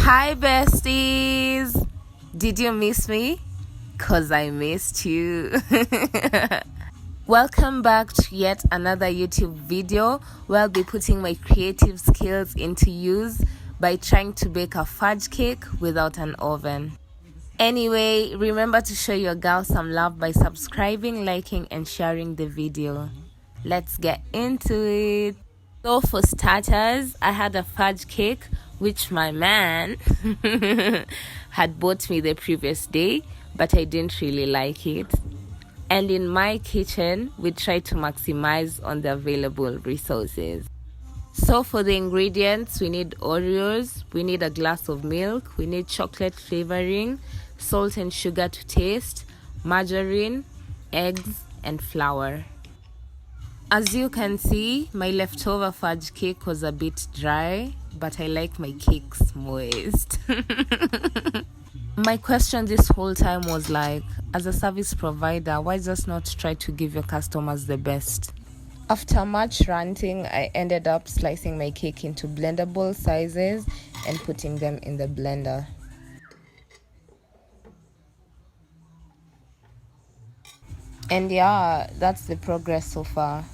Hi besties! Did you miss me? Cause I missed you. Welcome back to yet another YouTube video where I'll be putting my creative skills into use by trying to bake a fudge cake without an oven. Anyway, remember to show your girl some love by subscribing, liking and sharing the video. Let's get into it. So for starters, I had a fudge cake which my man had bought me the previous day, but I didn't really like it. And in my kitchen, we try to maximize on the available resources. So for the ingredients, we need Oreos, we need a glass of milk, we need chocolate flavoring, salt and sugar to taste, margarine, eggs, and flour. As you can see, my leftover fudge cake was a bit dry, but I like my cakes moist. My question this whole time was like, as a service provider, why just not try to give your customers the best? After much ranting, I ended up slicing my cake into blendable sizes and putting them in the blender. And yeah, that's the progress so far.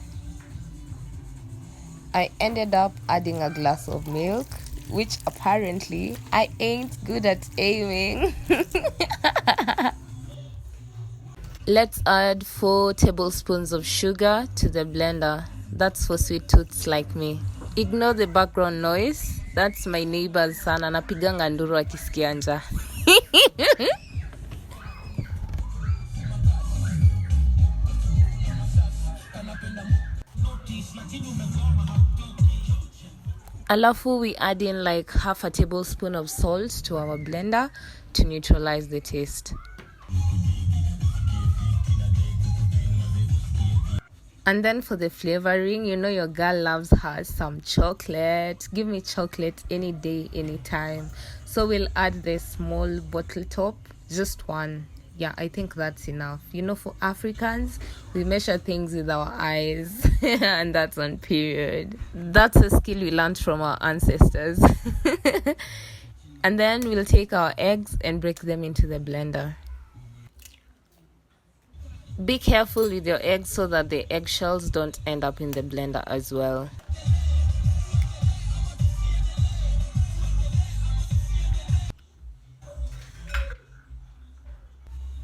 I ended up adding a glass of milk, which apparently I ain't good at aiming. Let's add 4 tablespoons of sugar to the blender. That's for sweet tooths like me. Ignore the background noise. That's my neighbor's son anapiganga nduru akisikia njaa. Alafu we add in like half a tablespoon of salt to our blender to neutralize the taste. And then for the flavoring, you know your girl loves her some chocolate. Give me chocolate any day, anytime. So we'll add the small bottle top, just one. Yeah, I think that's enough. You know, for Africans, we measure things with our eyes and that's on period. That's a skill we learned from our ancestors. And then we'll take our eggs and break them into the blender. Be careful with your eggs so that the eggshells don't end up in the blender as well.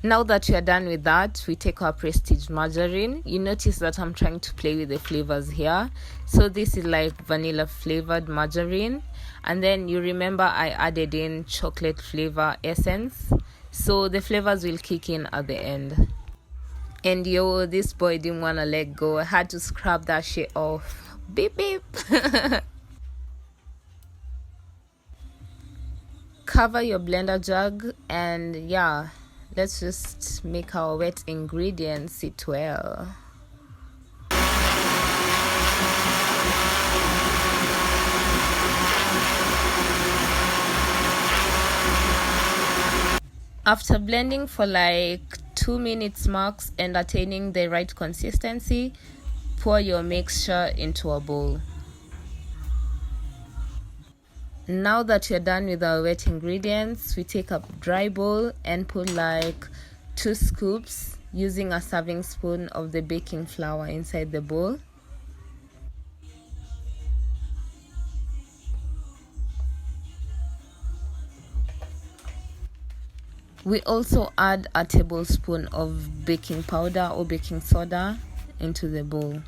Now that we are done with that, we take our Prestige margarine. You notice that I'm trying to play with the flavors here. So this is like vanilla flavored margarine. And then you remember I added in chocolate flavor essence. So the flavors will kick in at the end. And yo, this boy didn't want to let go. I had to scrub that shit off. Beep beep. Cover your blender jug and yeah. Let's just make our wet ingredients sit well. After blending for like 2 minutes max and attaining the right consistency, pour your mixture into a bowl. Now that you're done with our wet ingredients, we take a dry bowl and put like 2 scoops using a serving spoon of the baking flour inside the bowl. We also add a tablespoon of baking powder or baking soda into the bowl.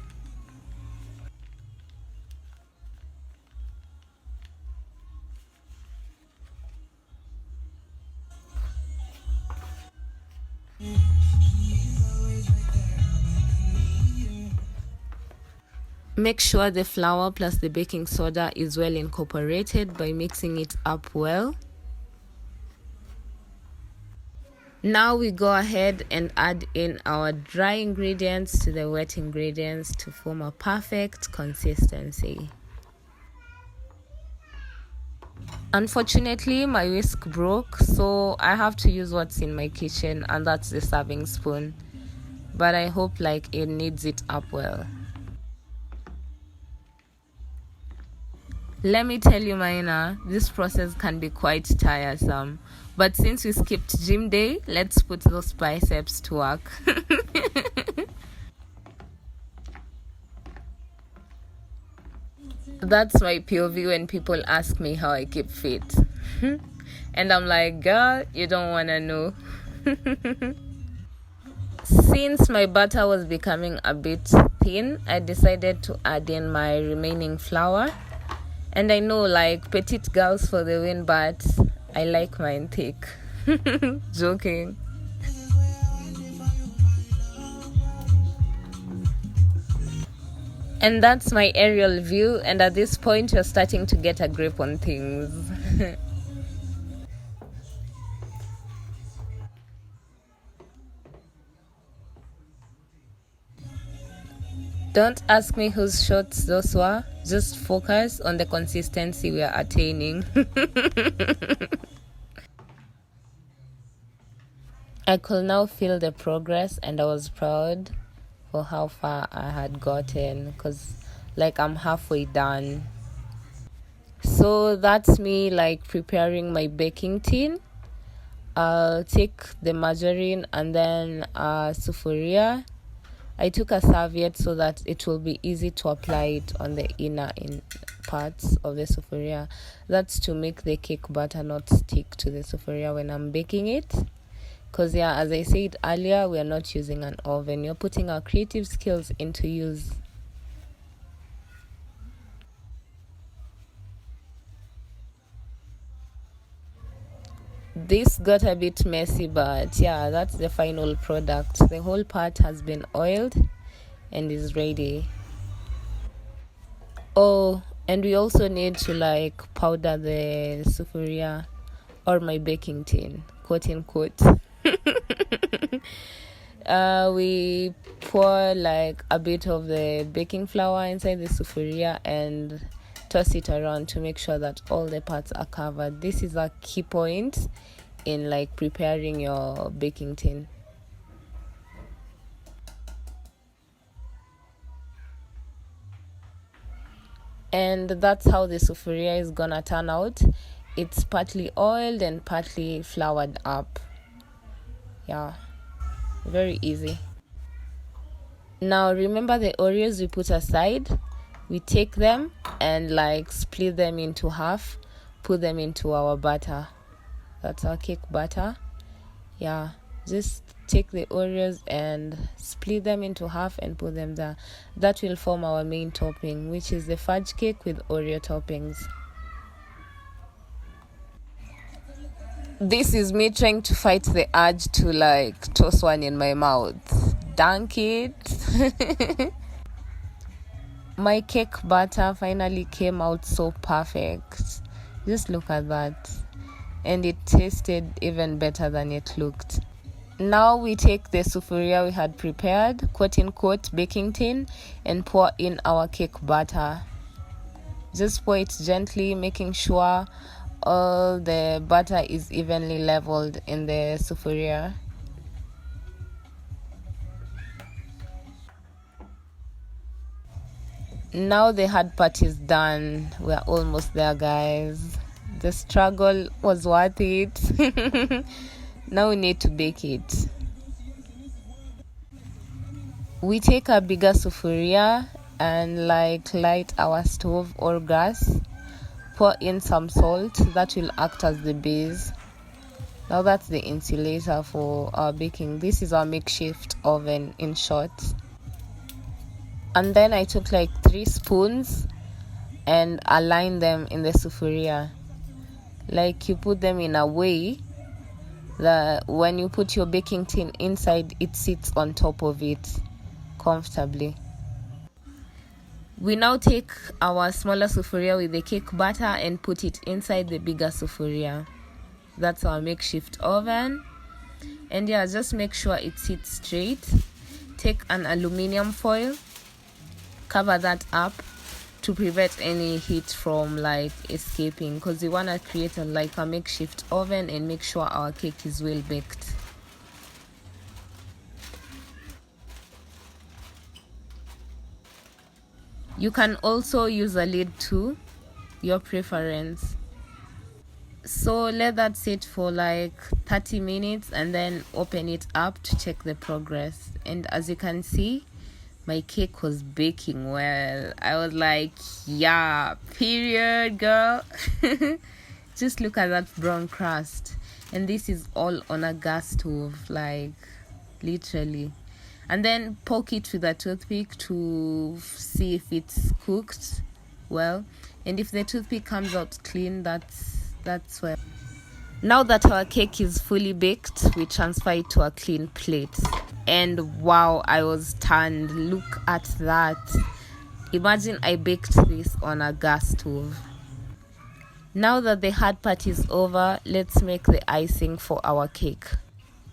Make sure the flour plus the baking soda is well incorporated by mixing it up well. Now we go ahead and add in our dry ingredients to the wet ingredients to form a perfect consistency. Unfortunately, my whisk broke, so I have to use what's in my kitchen, and that's the serving spoon. But I hope like it kneads it up well. Let me tell you, Maina, this process can be quite tiresome. But since we skipped gym day, let's put those biceps to work. That's my POV when people ask me how I keep fit. And I'm like, girl, you don't want to know. Since my butter was becoming a bit thin, I decided to add in my remaining flour. And I know, like, petite girls for the win, but I like mine thick. Joking. And that's my aerial view, and at this point you're starting to get a grip on things. Don't ask me whose shots those were, just focus on the consistency we are attaining. I could now feel the progress, and I was proud for how far I had gotten, because like I'm halfway done. So that's me like preparing my baking tin. I'll take the margarine and then sufuria. I took a serviette so that it will be easy to apply it on the inner parts of the sufuria. That's to make the cake batter not stick to the sufuria when I'm baking it. Because yeah, as I said earlier, we are not using an oven. You're putting our creative skills into use. This got a bit messy, but yeah, that's the final product. The whole part has been oiled and is ready. Oh, and we also need to like powder the sufuria or my baking tin, quote unquote. We pour like a bit of the baking flour inside the sufuria and toss it around to make sure that all the parts are covered. This is a key point in like preparing your baking tin. And that's how the sufuria is gonna turn out. It's partly oiled and partly floured up. Yeah, very easy. Now remember the Oreos we put aside? We take them and like split them into half, put them into our batter. That's our cake batter. Yeah, just take the Oreos and split them into half and put them there. That will form our main topping, which is the fudge cake with Oreo toppings. This is me trying to fight the urge to like toss one in my mouth. Dunk it. My cake batter finally came out so perfect. Just look at that. And it tasted even better than it looked. Now we take the sufuria we had prepared, quote unquote baking tin, and pour in our cake batter. Just pour it gently, making sure all the butter is evenly leveled in the sufuria. Now the hard part is done. We're almost there, guys. The struggle was worth it. Now we need to bake it. We take a bigger sufuria and like light our stove or gas. Pour in some salt that will act as the base. Now that's the insulator for our baking. This is our makeshift oven in short. And then I took like 3 spoons and aligned them in the sufuria. Like you put them in a way that when you put your baking tin inside, it sits on top of it comfortably. We now take our smaller sufuria with the cake batter and put it inside the bigger sufuria. That's our makeshift oven. And yeah, just make sure it sits straight. Take an aluminium foil, cover that up to prevent any heat from like escaping, because we want to create a makeshift oven and make sure our cake is well baked. You can also use a lid too. your preference. So let that sit for like 30 minutes and then open it up to check the progress. And as you can see, my cake was baking well. I was like, yeah, period, girl. Just look at that brown crust. And this is all on a gas stove, like literally. And then poke it with a toothpick to see if it's cooked well. And if the toothpick comes out clean, that's well. Now that our cake is fully baked, we transfer it to a clean plate. And wow, I was stunned. Look at that. Imagine I baked this on a gas stove. Now that the hard part is over, let's make the icing for our cake.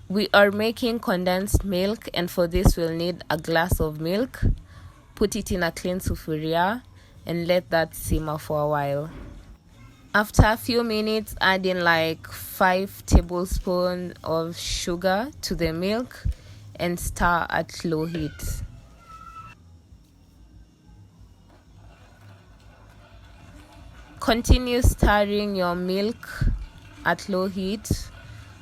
We are making condensed milk, and for this we'll need a glass of milk. Put it in a clean sufuria and let that simmer for a while. After a few minutes, add in like 5 tablespoons of sugar to the milk and stir at low heat. Continue stirring your milk at low heat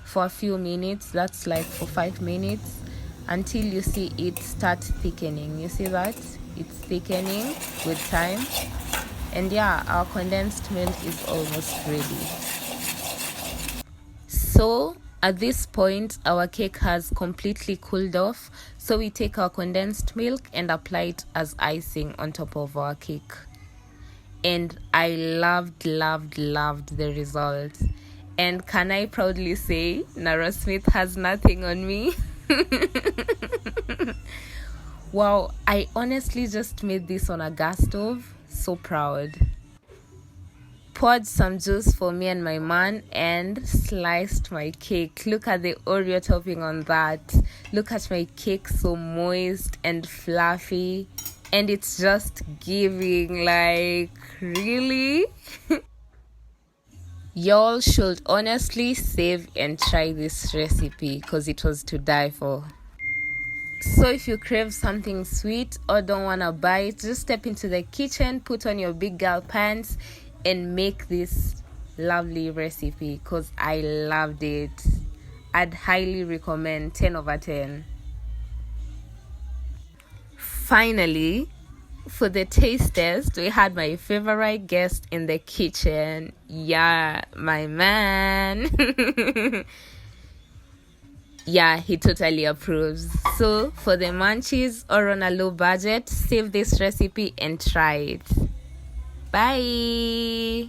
for a few minutes. That's like for 5 minutes, until you see it start thickening. You see that? It's thickening with time. And yeah, our condensed milk is almost ready. So at this point, our cake has completely cooled off. So we take our condensed milk and apply it as icing on top of our cake. And I loved the result. And can I proudly say, Nara Smith has nothing on me? Wow, I honestly just made this on a gas stove. So proud. Poured some juice for me and my man and sliced my cake. Look at the Oreo topping on that. Look at my cake, so moist and fluffy. And it's just giving, like, really? Y'all should honestly save and try this recipe because it was to die for. So if you crave something sweet or don't want to buy it, just step into the kitchen, put on your big girl pants and make this lovely recipe because I loved it. I'd highly recommend. 10 over 10. Finally, for the taste test, we had my favorite guest in the kitchen. Yeah, my man. Yeah, he totally approves. So for the munchies or on a low budget, save this recipe and try it. Bye.